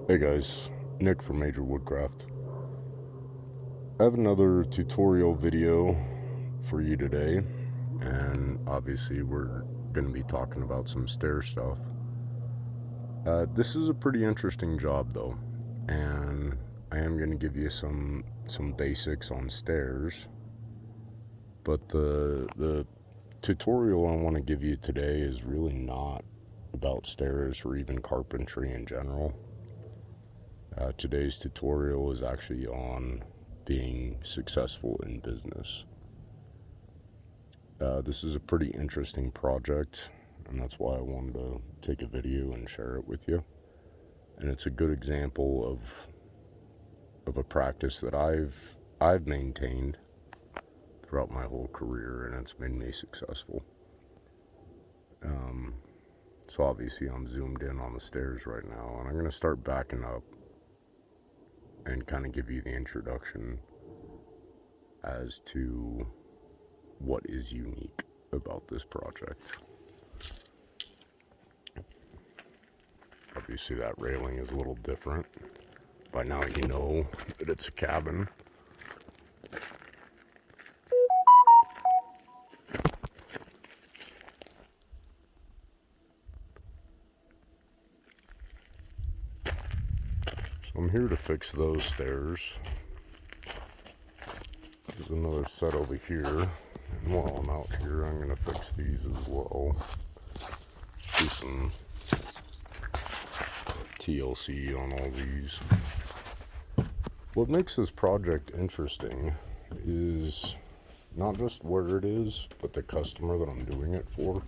Hey guys, Nick from Woodcraft. I have another tutorial video for you today, and obviously we're going to be talking about some stair stuff. This is a pretty interesting job though, and I am going to give you some basics on stairs, but the tutorial I want to give you today is really not about stairs or even carpentry in general. Today's tutorial is actually on being successful in business. This is a pretty interesting project, and that's why I wanted to take a video and share it with you. And it's a good example of a practice that I've maintained throughout my whole career, and it's made me successful. So obviously I'm zoomed in on the stairs right now, and I'm going to start backing up and kind of give you the introduction as to what is unique about this project. Obviously that railing is a little different. By now you know that it's a cabin. So I'm here to fix those stairs. There's another set over here. And while I'm out here, I'm going to fix these as well. Do some TLC on all these. What makes this project interesting is not just where it is, but the customer that I'm doing it for.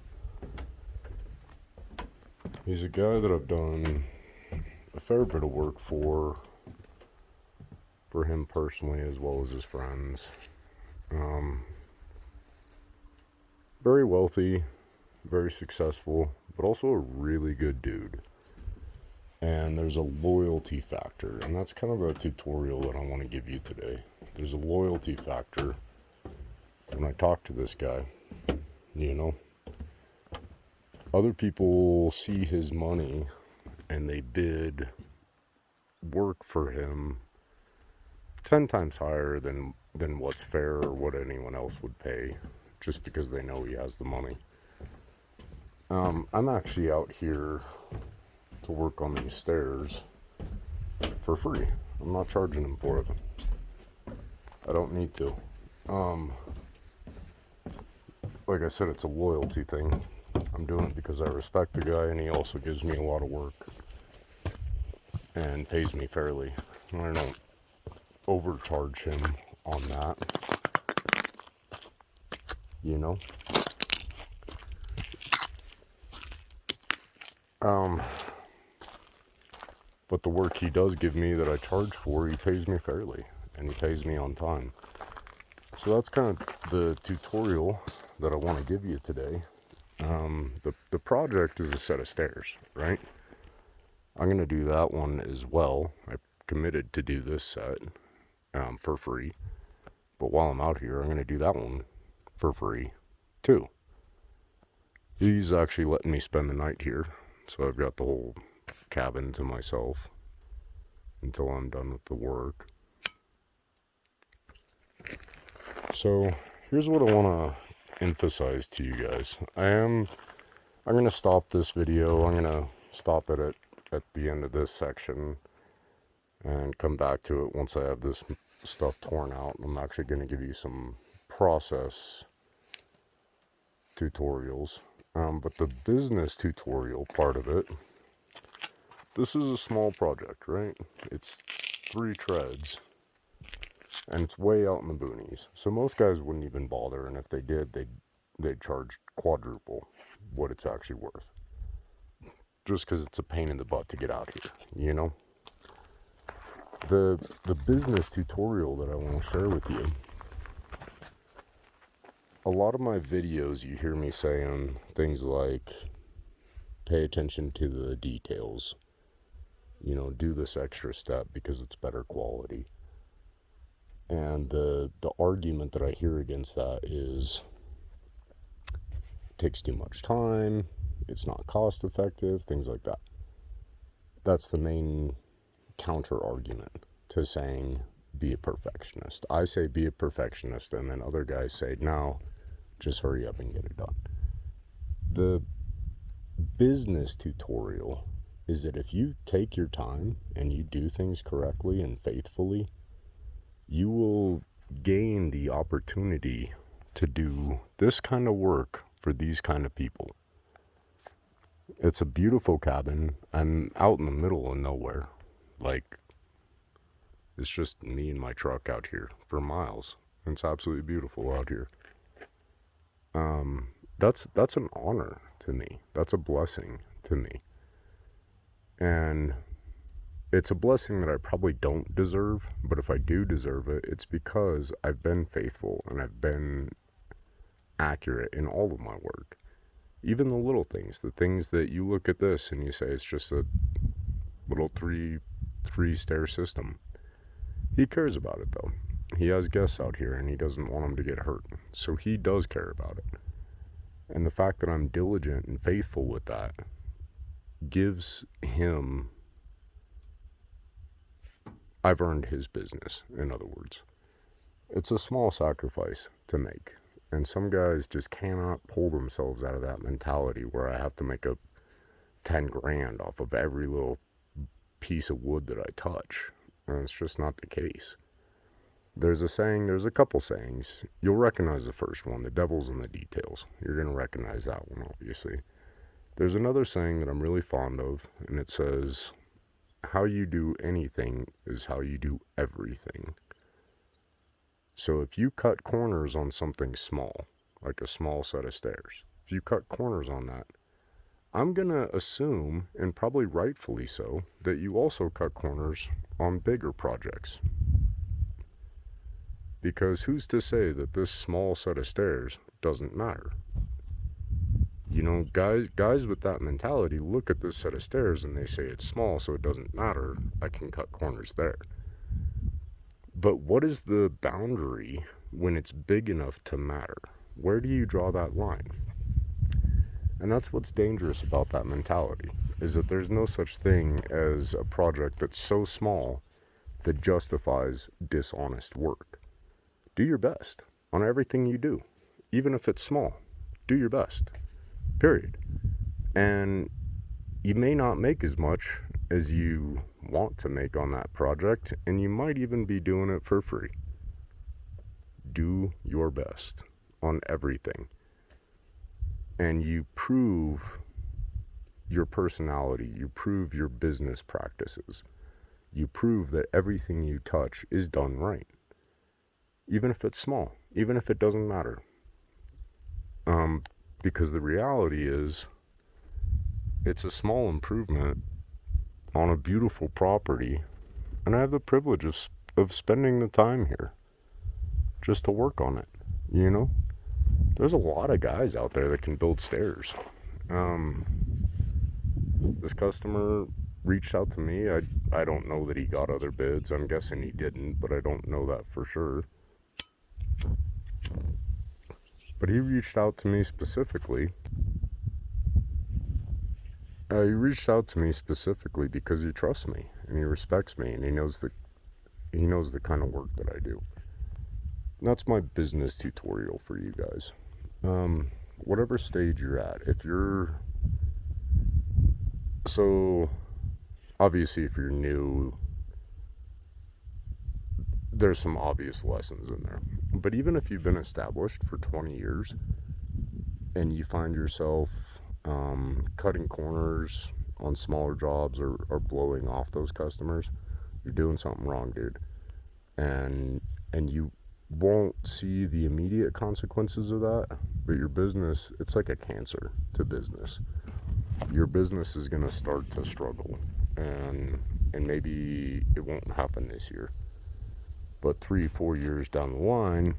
He's a guy that I've done a fair bit of work for him personally as well as his friends. Very wealthy, very successful, but also a really good dude. And there's a loyalty factor, and that's kind of a tutorial that I want to give you today. There's a loyalty factor when I talk to this guy. You know, other people see his money and they bid work for him 10 times higher than what's fair or what anyone else would pay, just because they know he has the money. I'm actually out here to work on these stairs for free. I'm not charging him for it. I don't need to. Like I said, it's a loyalty thing. I'm doing it because I respect the guy, and he also gives me a lot of work and pays me fairly. I don't overcharge him on that, you know. But the work he does give me that I charge for, he pays me fairly, and he pays me on time. So that's kind of the tutorial that I want to give you today. The project is a set of stairs, right? I'm going to do that one as well. I committed to do this set for free. But while I'm out here, I'm going to do that one for free too. He's actually letting me spend the night here, so I've got the whole cabin to myself until I'm done with the work. So here's what I want to emphasize to you guys. I'm going to stop this video. I'm going to stop it at the end of this section and come back to it once I have this stuff torn out. I'm actually going to give you some process tutorials. But the business tutorial part of it, this is a small project, right? It's 3 treads, and it's way out in the boonies. So most guys wouldn't even bother, and if they did, they'd charge quadruple what it's actually worth. Just because it's a pain in the butt to get out here, you know? The business tutorial that I want to share with you, a lot of my videos you hear me saying things like, pay attention to the details, you know, do this extra step because it's better quality. And the argument that I hear against that is it takes too much time, it's not cost effective, things like that. That's the main counter argument to saying be a perfectionist. I say be a perfectionist, and then other guys say, no, just hurry up and get it done. The business tutorial is that if you take your time and you do things correctly and faithfully, you will gain the opportunity to do this kind of work for these kind of people. It's a beautiful cabin. I'm out in the middle of nowhere. Like, it's just me and my truck out here for miles. It's absolutely beautiful out here. That's an honor to me. That's a blessing to me. And it's a blessing that I probably don't deserve, but if I do deserve it, it's because I've been faithful and I've been accurate in all of my work. Even the little things, the things that you look at this and you say it's just a little three stair system. He cares about it though. He has guests out here and he doesn't want them to get hurt. So he does care about it. And the fact that I'm diligent and faithful with that gives him, I've earned his business, in other words. It's a small sacrifice to make. And some guys just cannot pull themselves out of that mentality where I have to make a 10 grand off of every little piece of wood that I touch. And it's just not the case. There's a couple sayings. You'll recognize the first one, the devil's in the details. You're going to recognize that one, obviously. There's another saying that I'm really fond of, and it says, how you do anything is how you do everything. So if you cut corners on something small, like a small set of stairs, if you cut corners on that, I'm going to assume, and probably rightfully so, that you also cut corners on bigger projects. Because who's to say that this small set of stairs doesn't matter? You know, guys with that mentality look at this set of stairs and they say it's small, so it doesn't matter. I can cut corners there. But what is the boundary when it's big enough to matter? Where do you draw that line? And that's what's dangerous about that mentality, is that there's no such thing as a project that's so small that justifies dishonest work. Do your best on everything you do. Even if it's small, do your best. Period. And you may not make as much as you want to make on that project, and you might even be doing it for free. Do your best on everything. And you prove your personality, you prove your business practices, you prove that everything you touch is done right. Even if it's small, even if it doesn't matter. Because the reality is, it's a small improvement on a beautiful property, and I have the privilege of spending the time here just to work on it, you know? There's a lot of guys out there that can build stairs. This customer reached out to me. I don't know that he got other bids. I'm guessing he didn't, but I don't know that for sure. But he reached out to me specifically. Because he trusts me and he respects me and he knows the kind of work that I do. And that's my business tutorial for you guys. Whatever stage you're at, obviously if you're new, there's some obvious lessons in there. But even if you've been established for 20 years and you find yourself cutting corners on smaller jobs or blowing off those customers, you're doing something wrong, dude. And you won't see the immediate consequences of that, but your business, it's like a cancer to business. Your business is going to start to struggle, and maybe it won't happen this year, but 3-4 years down the line,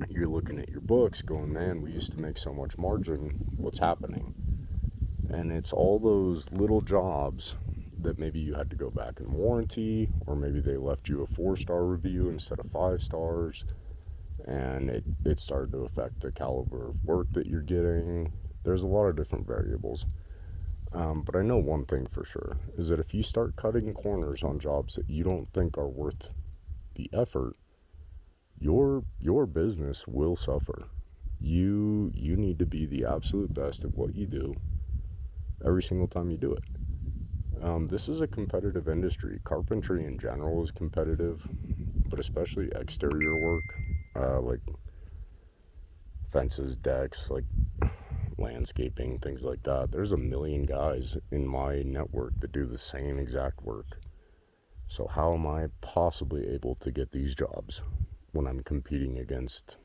you're looking at your books going, man, we used to make so much margin, what's happening? And it's all those little jobs that maybe you had to go back and warranty, or maybe they left you a 4-star review instead of 5 stars, and it started to affect the caliber of work that you're getting. There's a lot of different variables. But I know one thing for sure is that if you start cutting corners on jobs that you don't think are worth the effort, your business will suffer. You need to be the absolute best at what you do every single time you do it. This is a competitive industry. Carpentry in general is competitive, but especially exterior work, like fences, decks, like landscaping, things like that. There's a million guys in my network that do the same exact work. So how am I possibly able to get these jobs when I'm competing against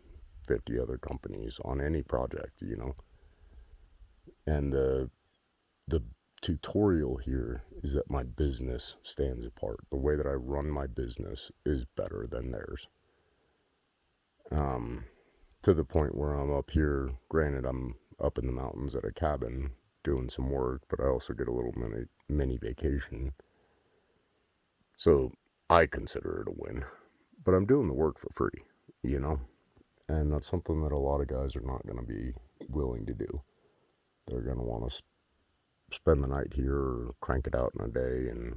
50 other companies on any project, you know? And the tutorial here is that my business stands apart. The way that I run my business is better than theirs. To the point where I'm up here, granted I'm up in the mountains at a cabin doing some work, but I also get a little mini vacation. So I consider it a win. But I'm doing the work for free, you know? And that's something that a lot of guys are not going to be willing to do. They're going to want to spend the night here or crank it out in a day, and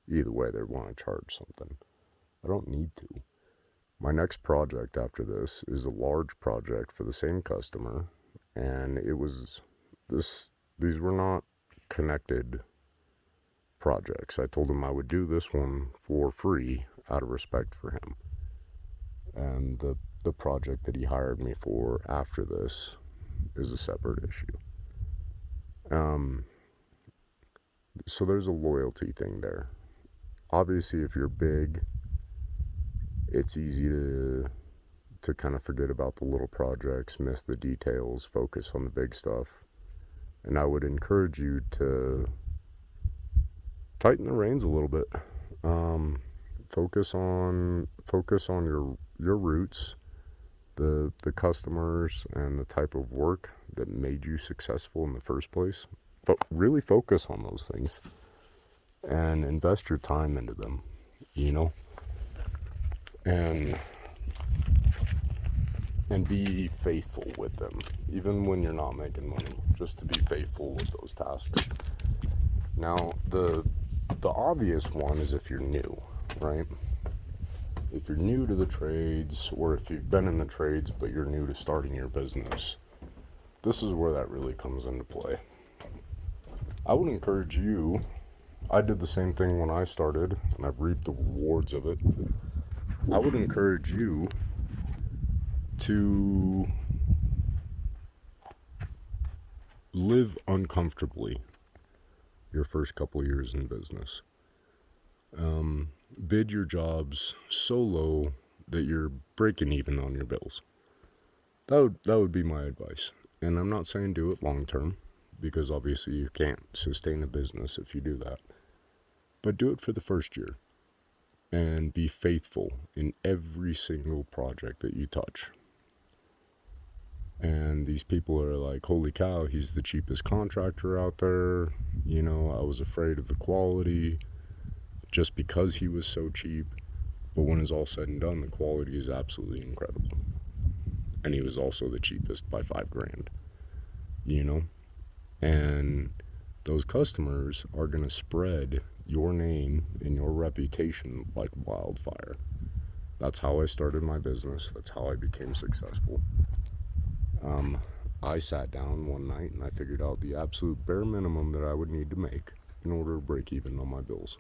either way they want to charge something. I don't need to. My next project after this is a large project for the same customer, and it was these were not connected projects. I told him I would do this one for free out of respect for him. And the project that he hired me for after this is a separate issue. So there's a loyalty thing there. Obviously, if you're big, it's easy to kind of forget about the little projects, miss the details, focus on the big stuff. And I would encourage you to tighten the reins a little bit. Focus on your roots, the customers, and the type of work that made you successful in the first place. But really focus on those things and invest your time into them, you know, and be faithful with them, even when you're not making money, just to be faithful with those tasks. Now, the obvious one is if you're new, right? If you're new to the trades, or if you've been in the trades but you're new to starting your business, this is where that really comes into play. I would encourage you, I did the same thing when I started, and I've reaped the rewards of it. I would encourage you to live uncomfortably your first couple years in business. Bid your jobs so low that you're breaking even on your bills. That would be my advice. And I'm not saying do it long term, because obviously you can't sustain a business if you do that. But do it for the first year and be faithful in every single project that you touch. And these people are like, holy cow, he's the cheapest contractor out there. You know, I was afraid of the quality just because he was so cheap. But when it's all said and done, the quality is absolutely incredible. And he was also the cheapest by $5,000, you know? And those customers are going to spread your name and your reputation like wildfire. That's how I started my business. That's how I became successful. I sat down one night and I figured out the absolute bare minimum that I would need to make in order to break even on my bills.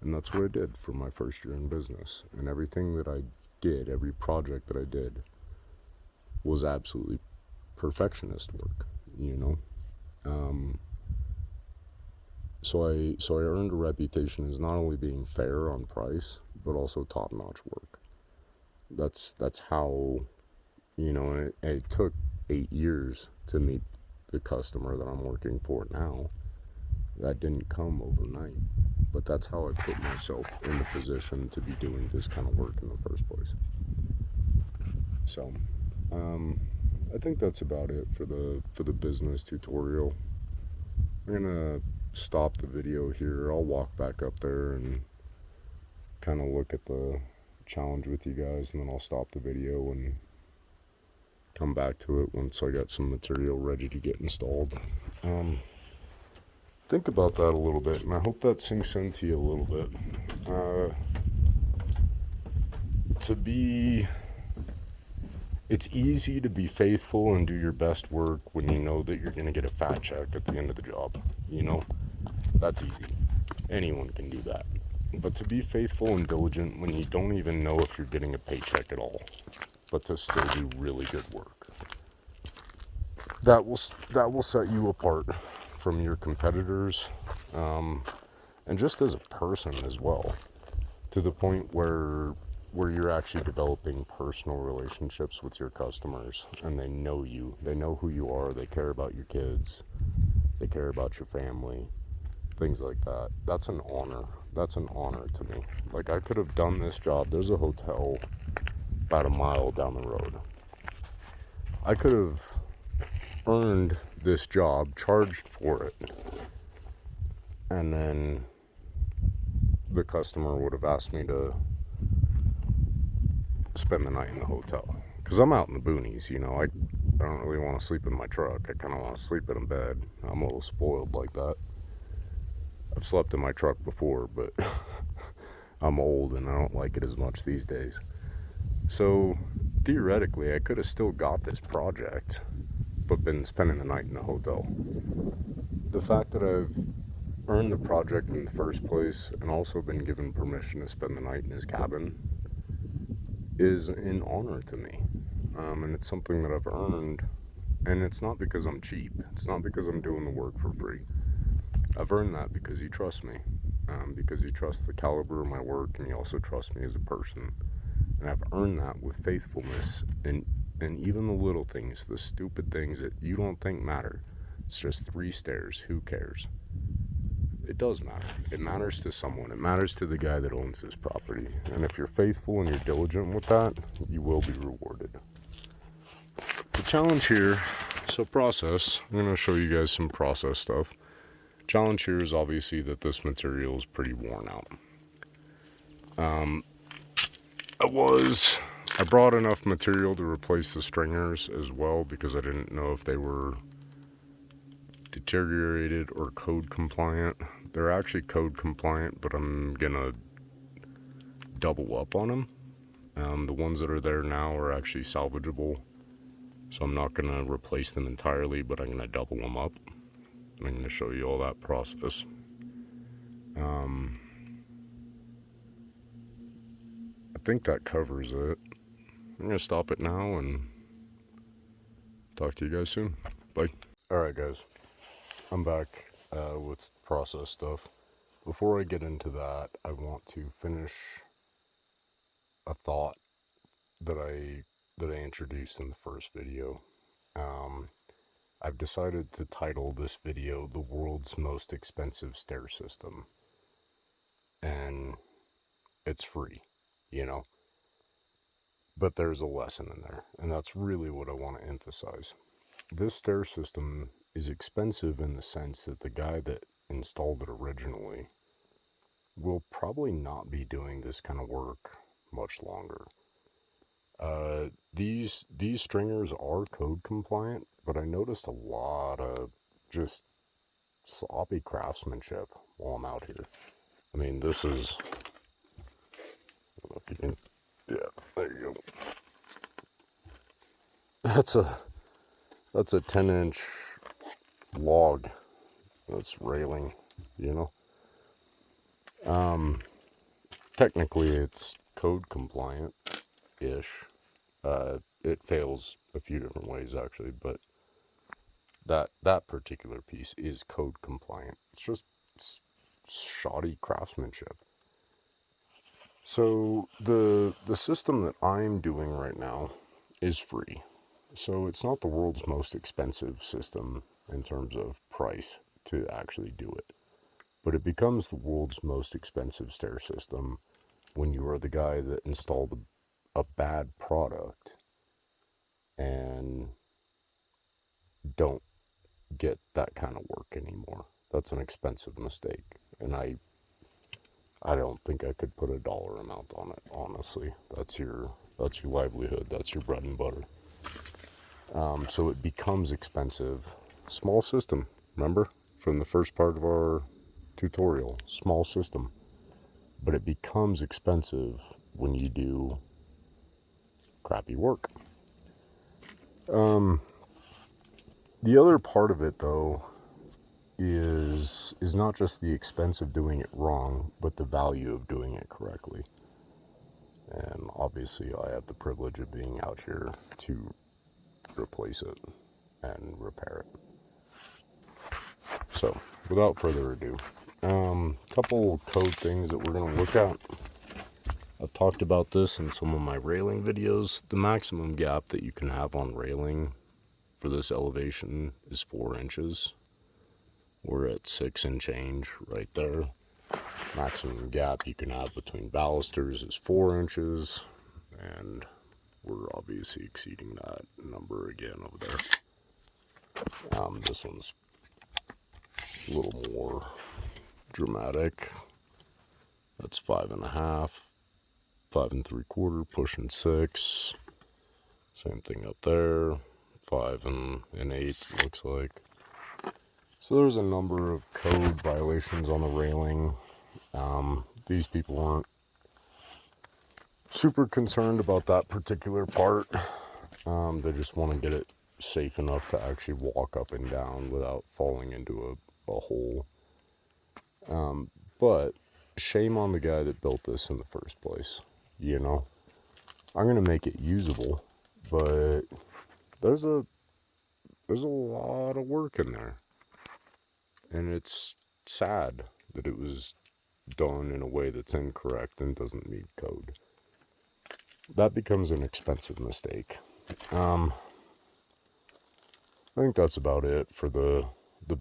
And that's what I did for my first year in business. And everything that I did, every project that I did, was absolutely perfectionist work, you know? So I earned a reputation as not only being fair on price, but also top-notch work. That's how, you know, it took 8 years to meet the customer that I'm working for now. That didn't come overnight, but that's how I put myself in the position to be doing this kind of work in the first place. So, I think that's about it for the business tutorial. I'm gonna stop the video here. I'll walk back up there and kind of look at the challenge with you guys, and then I'll stop the video and come back to it once I got some material ready to get installed. think about that a little bit, and I hope that sinks into you a little bit. It's easy to be faithful and do your best work when you know that you're going to get a fat check at the end of the job. You know, that's easy. Anyone can do that. But to be faithful and diligent when you don't even know if you're getting a paycheck at all, but to still do really good work, that will set you apart from your competitors, and just as a person as well, to the point where you're actually developing personal relationships with your customers, and they know you, they know who you are, they care about your kids, they care about your family, things like that. That's an honor. That's an honor to me. Like, I could have done this job. There's a hotel about a mile down the road. I could have earned this job, charged for it, and then the customer would have asked me to spend the night in the hotel. Because I'm out in the boonies, you know. I don't really want to sleep in my truck. I kind of want to sleep in a bed. I'm a little spoiled like that. I've slept in my truck before, but I'm old and I don't like it as much these days. So theoretically, I could have still got this project, but been spending the night in a hotel. The fact that I've earned the project in the first place and also been given permission to spend the night in his cabin is an honor to me. And it's something that I've earned, and it's not because I'm cheap. It's not because I'm doing the work for free. I've earned that because he trusts me, because he trusts the caliber of my work, and he also trusts me as a person. And I've earned that with faithfulness, and even the little things, the stupid things that you don't think matter. It's just 3 stairs. Who cares? It does matter. It matters to someone. It matters to the guy that owns this property. And if you're faithful and you're diligent with that, you will be rewarded. The challenge here, so process, I'm going to show you guys some process stuff. Challenge here is obviously that this material is pretty worn out. I brought enough material to replace the stringers as well, because I didn't know if they were deteriorated or code compliant. They're actually code compliant, but I'm gonna double up on them. The ones that are there now are actually salvageable, so I'm not gonna replace them entirely, but I'm gonna double them up. And I'm gonna show you all that process. I think that covers it. I'm gonna stop it now and talk to you guys soon. Bye. Alright guys, I'm back with process stuff. Before I get into that, I want to finish a thought that I introduced in the first video. I've decided to title this video "The World's Most Expensive Stair System," and it's free, you know, but there's a lesson in there, and that's really what I want to emphasize. This stair system is expensive in the sense that the guy that installed it originally will probably not be doing this kind of work much longer. These stringers are code compliant, but I noticed a lot of just sloppy craftsmanship while I'm out here. I mean, this is, I don't know if you can, yeah, there you go. That's a 10-inch log that's railing, you know. Technically it's code compliant ish. It fails a few different ways actually, but that particular piece is code compliant. It's just shoddy craftsmanship. So the system that I'm doing right now is free. So it's not the world's most expensive system in terms of price to actually do it. But it becomes the world's most expensive stair system when you are the guy that installed a bad product and don't get that kind of work anymore. That's an expensive mistake, and I don't think I could put a dollar amount on it, honestly. That's your livelihood, that's your bread and butter. So it becomes expensive. Small system, remember? from the first part of our tutorial. Small system, but it becomes expensive when you do crappy work. The other part of it, though, is not just the expense of doing it wrong, but the value of doing it correctly. And obviously I have the privilege of being out here to replace it and repair it. So without further ado, couple code things that we're going to look at. I've talked about this in some of my railing videos. The maximum gap that you can have on railing for this elevation is 4 inches. We're at 6 and change right there. Maximum gap you can have between balusters is 4 inches, and we're obviously exceeding that number again over there. This one's a little more dramatic. That's 5.5, 5 3/4, pushing 6. Same thing up there, 5 1/8 looks like. So there's a number of code violations on the railing. These people aren't super concerned about that particular part. They just want to get it safe enough to actually walk up and down without falling into a hole. But shame on the guy that built this in the first place. You know, I'm gonna make it usable, but there's a lot of work in there, and it's sad that it was done in a way that's incorrect and doesn't meet code. That becomes an expensive mistake. I think that's about it for the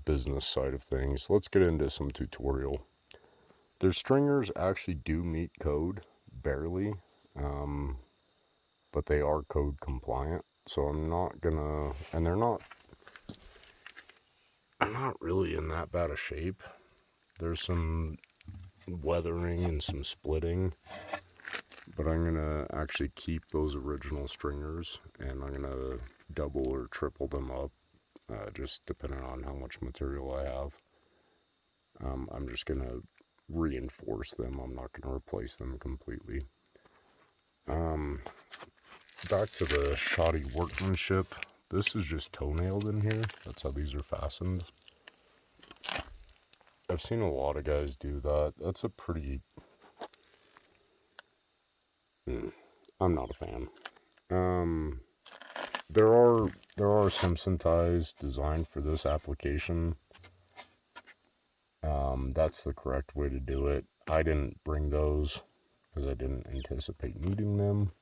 business side of things. Let's get into some tutorial. Their stringers actually do meet code, barely, but they are code compliant. So I'm not gonna, and I'm not really in that bad a shape. There's some weathering and some splitting, but I'm gonna actually keep those original stringers, and I'm gonna double or triple them up, just depending on how much material I have. I'm just gonna reinforce them. I'm not gonna replace them completely. Back to the shoddy workmanship. This is just toenailed in here. That's how these are fastened. I've seen a lot of guys do that. That's a pretty... I'm not a fan. There are Simpson ties designed for this application. That's the correct way to do it. I didn't bring those because I didn't anticipate needing them.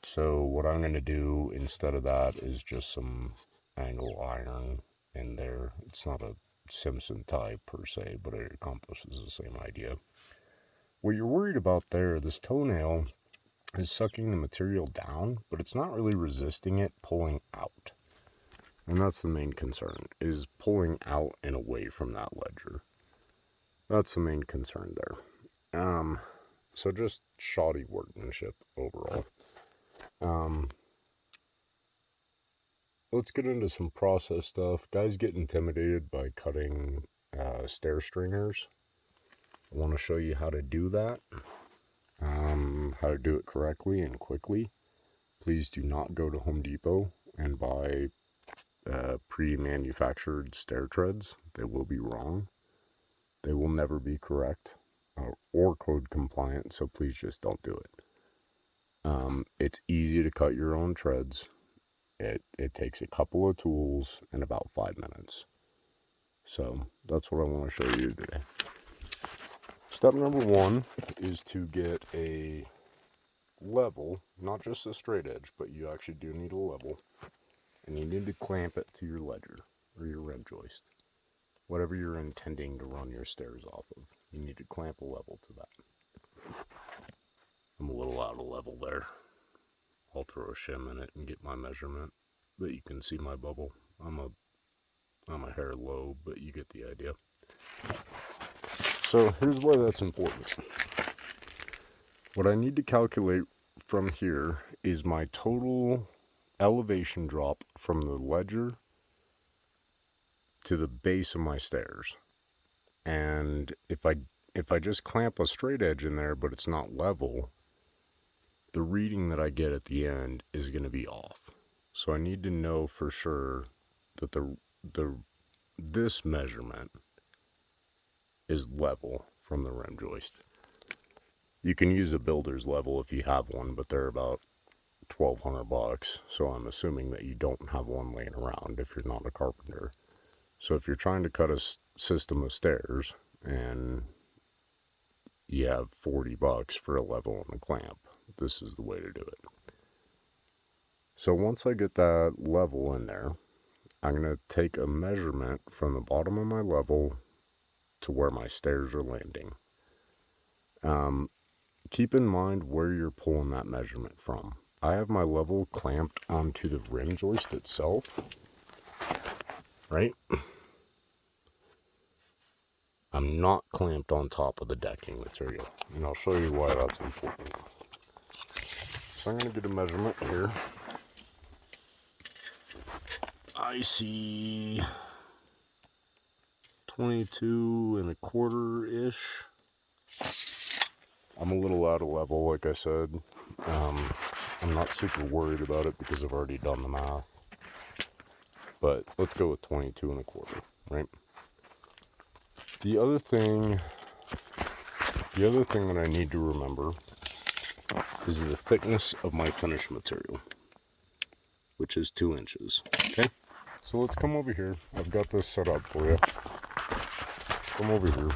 So what I'm going to do instead of that is just some angle iron in there. It's not a Simpson tie per se, but it accomplishes the same idea. What you're worried about there, this toenail is sucking the material down, but it's not really resisting it pulling out. And that's the main concern, is pulling out and away from that ledger. That's the main concern there. So just shoddy workmanship overall. Let's get into some process stuff. Guys get intimidated by cutting stair stringers. I want to show you how to do that. How to do it correctly and quickly. Please do not go to Home Depot and buy pre-manufactured stair treads. They will be wrong. They will never be correct or code compliant, so please just don't do it. It's easy to cut your own treads. It takes a couple of tools and about 5 minutes. So that's what I want to show you today. Step number 1 is to get a level, not just a straight edge, but you actually do need a level, and you need to clamp it to your ledger or your rim joist, whatever you're intending to run your stairs off of. You need to clamp a level to that. I'm a little out of level there. I'll throw a shim in it and get my measurement, but you can see my bubble. I'm a hair low, but you get the idea. So here's why that's important. What I need to calculate from here is my total elevation drop from the ledger to the base of my stairs. And if I just clamp a straight edge in there, but it's not level, the reading that I get at the end is going to be off. So I need to know for sure that this measurement is level from the rim joist. You can use a builder's level if you have one, but they're about $1,200. So I'm assuming that you don't have one laying around if you're not a carpenter. So if you're trying to cut a system of stairs and you have $40 for a level and a clamp, this is the way to do it. So once I get that level in there, I'm going to take a measurement from the bottom of my level to where my stairs are landing. Keep in mind where you're pulling that measurement from. I have my level clamped onto the rim joist itself, right? I'm not clamped on top of the decking material, and I'll show you why that's important. So I'm going to get a measurement here. I see 22.25-ish. I'm a little out of level, like I said. I'm not super worried about it because I've already done the math. But let's go with 22.25, right? The other thing that I need to remember is the thickness of my finish material, which is 2 inches. Okay, so let's come over here. I've got this set up for you. Let's come over here.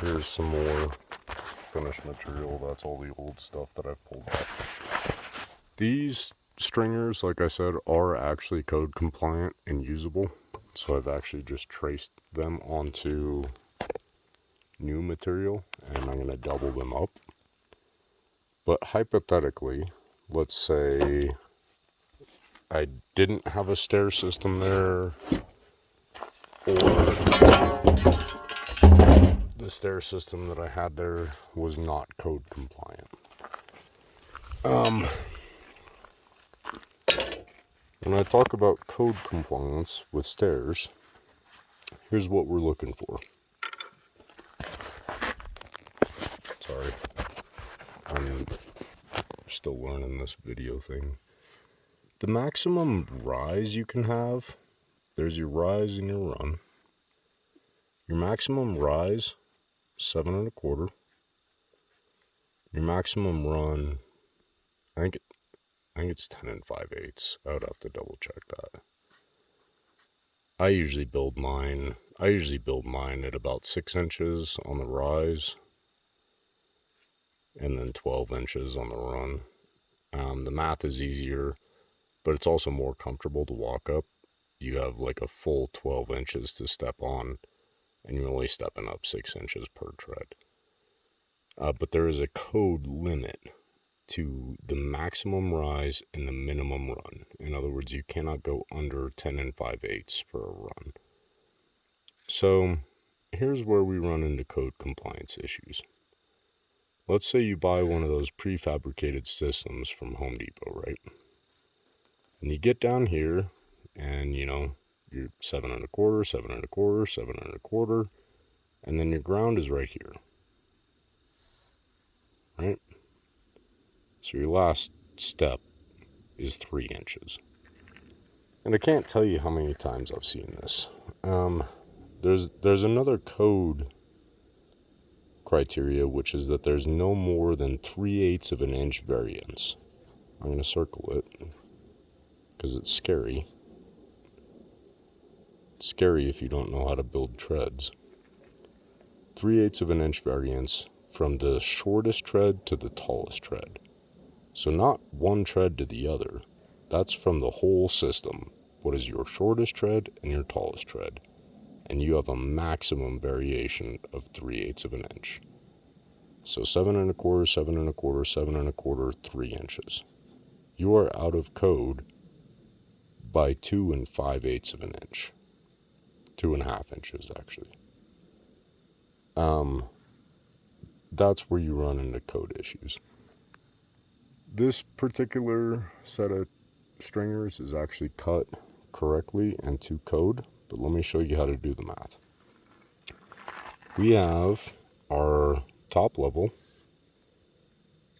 Here's some more finish material. That's all the old stuff that I've pulled off. These stringers, like I said, are actually code compliant and usable. So I've actually just traced them onto new material, and I'm going to double them up. But hypothetically, let's say I didn't have a stair system there, or the stair system that I had there was not code compliant. When I talk about code compliance with stairs, here's what we're looking for. Sorry, I'm still learning this video thing. The maximum rise you can have, there's your rise and your run. Your maximum rise, 7.25. Your maximum run, I think it's 10 5/8. I would have to double check that. I usually build mine at about 6 inches on the rise, and then 12 inches on the run. The math is easier, but it's also more comfortable to walk up. You have like a full 12 inches to step on, and you're only stepping up 6 inches per tread. But there is a code limit to the maximum rise and the minimum run. In other words, you cannot go under 10 5/8 for a run. So here's where we run into code compliance issues. Let's say you buy one of those prefabricated systems from Home Depot, right? And you get down here and you're 7.25, 7.25, 7.25, and then your ground is right here, right? So your last step is 3 inches. And I can't tell you how many times I've seen this. There's another code criteria, which is that there's no more than 3/8 of an inch variance. I'm going to circle it because it's scary. It's scary if you don't know how to build treads. 3/8 of an inch variance from the shortest tread to the tallest tread. So not one tread to the other. That's from the whole system. What is your shortest tread and your tallest tread? And you have a maximum variation of 3/8 of an inch. So 7.25, 7.25, 7.25, 3 inches. You are out of code by 2 5/8 of an inch. 2.5 inches, actually. That's where you run into code issues. This particular set of stringers is actually cut correctly into code, but let me show you how to do the math. We have our top level,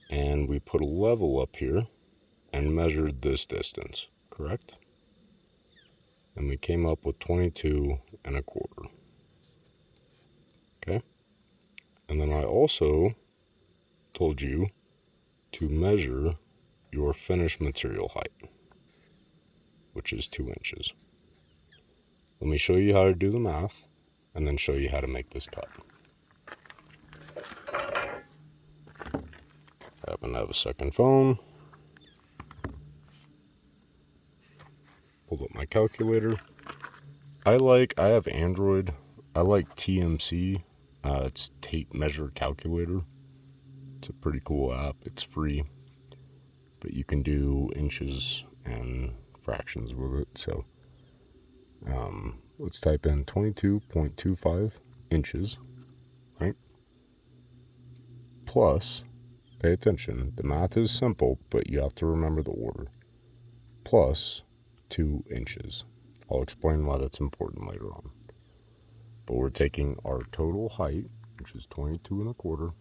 and we put a level up here and measured this distance, correct? And we came up with 22.25. Okay? And then I also told you to measure your finished material height, which is 2 inches. Let me show you how to do the math and then show you how to make this cut. I happen to have a second phone. Pulled up my calculator. I have Android. I like TMC. It's Tape Measure Calculator. It's a pretty cool app. It's free, but you can do inches and fractions with it. So let's type in 22.25 inches, right? Plus, pay attention, the math is simple, but you have to remember the order. Plus 2 inches. I'll explain why that's important later on. But we're taking our total height, which is 22.25,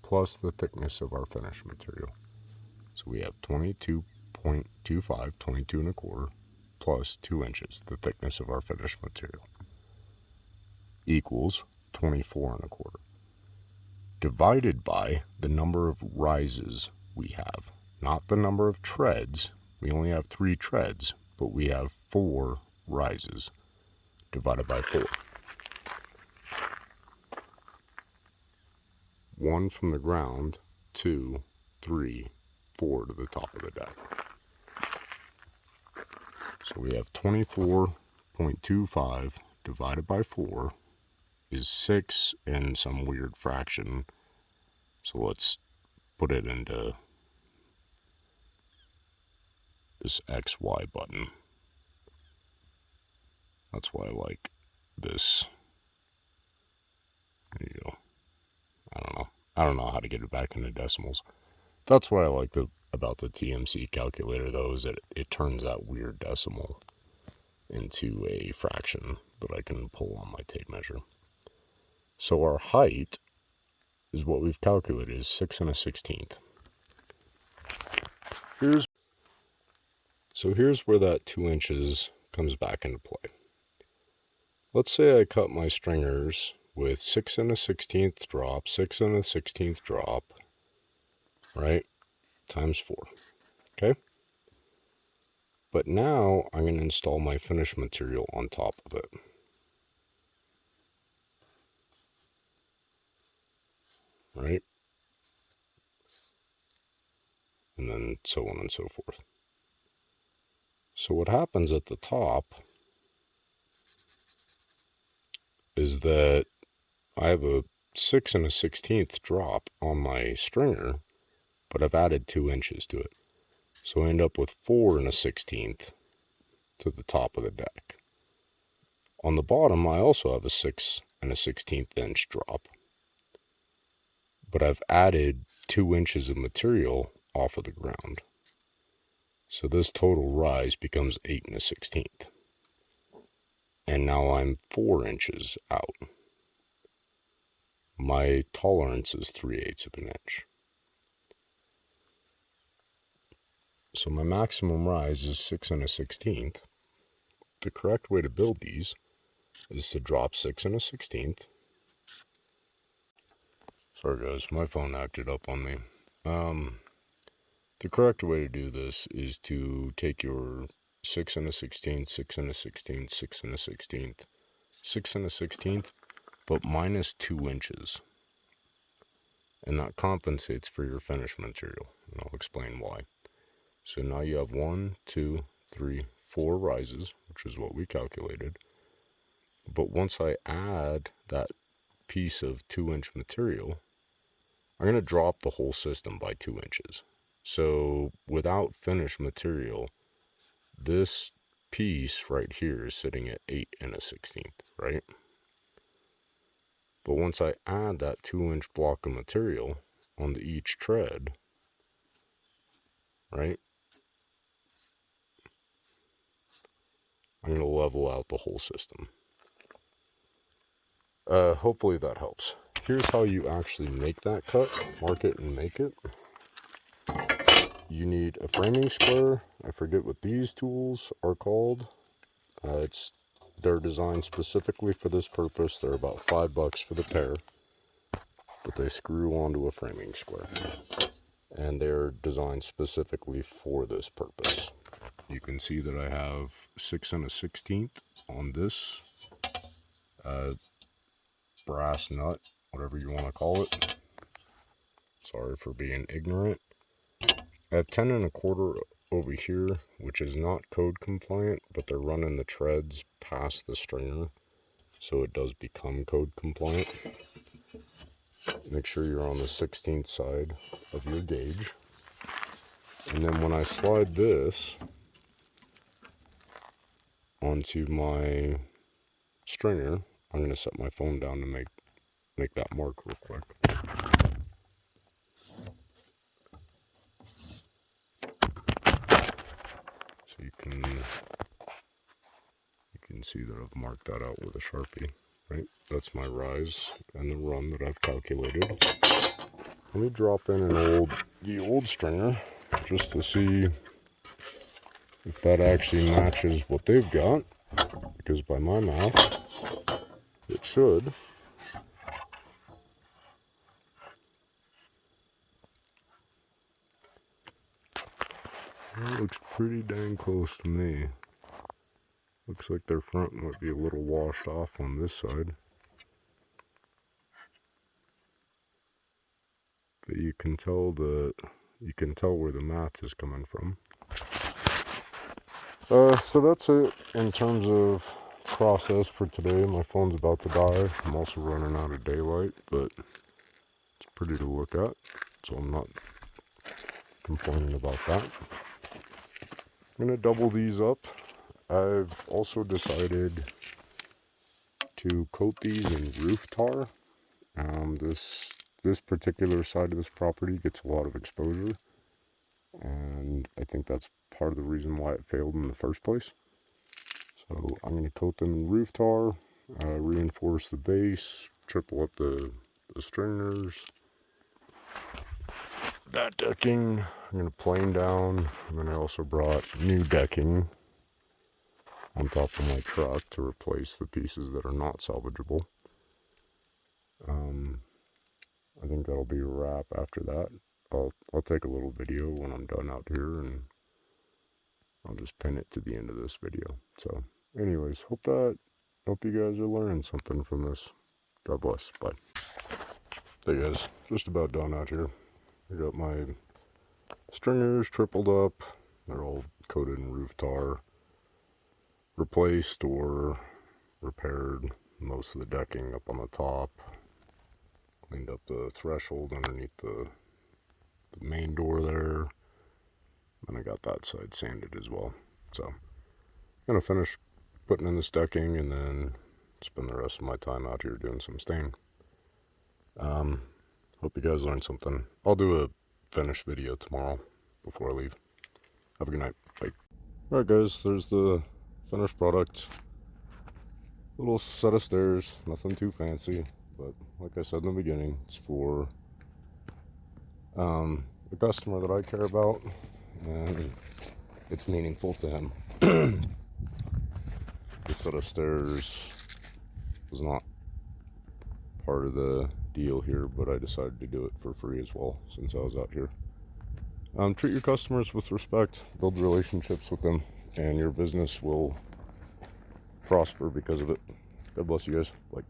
plus the thickness of our finished material. So we have 22.25, 22.25, plus 2 inches, the thickness of our finished material, equals 24.25, divided by the number of rises we have, not the number of treads. We only have 3 treads, but we have 4 rises, divided by 4. 1 from the ground, 2, 3, 4 to the top of the deck. So we have 24.25 divided by 4 is 6 and some weird fraction. So let's put it into this XY button. That's why I like this. There you go. I don't know how to get it back into decimals. That's what I like about the TMC calculator, though, is that it turns that weird decimal into a fraction that I can pull on my tape measure. So our height is what we've calculated is 6 1/16. Here's where that 2 inches comes back into play. Let's say I cut my stringers with 6 1/16 drop, 6 1/16 drop, right, times 4, okay? But now I'm going to install my finished material on top of it. Right? And then so on and so forth. So what happens at the top is that I have a 6 1/16 drop on my stringer, but I've added 2 inches to it. So I end up with 4 1/16 to the top of the deck. On the bottom, I also have a 6 1/16 inch drop, but I've added 2 inches of material off of the ground. So this total rise becomes 8 1/16. And now I'm 4 inches out. My tolerance is 3/8 of an inch. So my maximum rise is 6 1/16. The correct way to build these is to drop 6 1/16. Sorry guys, my phone acted up on me. The correct way to do this is to take your 6 1/16, 6 1/16, 6 1/16, 6 1/16, but minus 2 inches. And that compensates for your finished material. And I'll explain why. So now you have 1, 2, 3, 4 rises, which is what we calculated. But once I add that piece of 2-inch material, I'm going to drop the whole system by 2 inches. So without finished material, this piece right here is sitting at 8 1/16, right? But once I add that 2-inch block of material onto each tread, right? I'm going to level out the whole system. Hopefully that helps. Here's how you actually make that cut, mark it and make it. You need a framing square. I forget what these tools are called. They're designed specifically for this purpose. They're about $5 for the pair, but they screw onto a framing square, and they're designed specifically for this purpose. You can see that I have 6 1/16 on this brass nut, whatever you want to call it. Sorry for being ignorant. I have 10 1/4 over here, which is not code compliant, but they're running the treads past the stringer, so it does become code compliant. Make sure you're on the 16th side of your gauge. And then when I slide this onto my stringer, I'm going to set my phone down to make that mark real quick. So you can see that I've marked that out with a Sharpie, right? That's my rise and the run that I've calculated. Let me drop in the old stringer just to see if that actually matches what they've got, because by my math, it should. That looks pretty dang close to me. Looks like their front might be a little washed off on this side. But you can tell where the math is coming from. So that's it in terms of process for today. My phone's about to die. I'm also running out of daylight, but it's pretty to look at, so I'm not complaining about that. I'm going to double these up. I've also decided to coat these in roof tar. This particular side of this property gets a lot of exposure, and I think that's part of the reason why it failed in the first place. So I'm going to coat them in roof tar, reinforce the base, triple up the stringers. That decking I'm going to plane down, and then I also brought new decking on top of my truck to replace the pieces that are not salvageable. I think that'll be a wrap after that. I'll take a little video when I'm done out here, and I'll just pin it to the end of this video. So anyways, hope you guys are learning something from this. God bless. Bye. Hey guys, just about done out here. I got my stringers tripled up. They're all coated in roof tar. Replaced or repaired most of the decking up on the top. Cleaned up the threshold underneath the main door there. And I got that side sanded as well. So I'm gonna finish putting in this decking and then spend the rest of my time out here doing some stain. Hope you guys learned something. I'll do a finished video tomorrow before I leave. Have a good night. Bye. Alright guys, there's the finished product. Little set of stairs, nothing too fancy, but like I said in the beginning, it's for the customer that I care about, and it's meaningful to him. The set of stairs was not part of the deal here, but I decided to do it for free as well since I was out here. Treat your customers with respect, build relationships with them, and your business will prosper because of it. God bless you guys. Bye.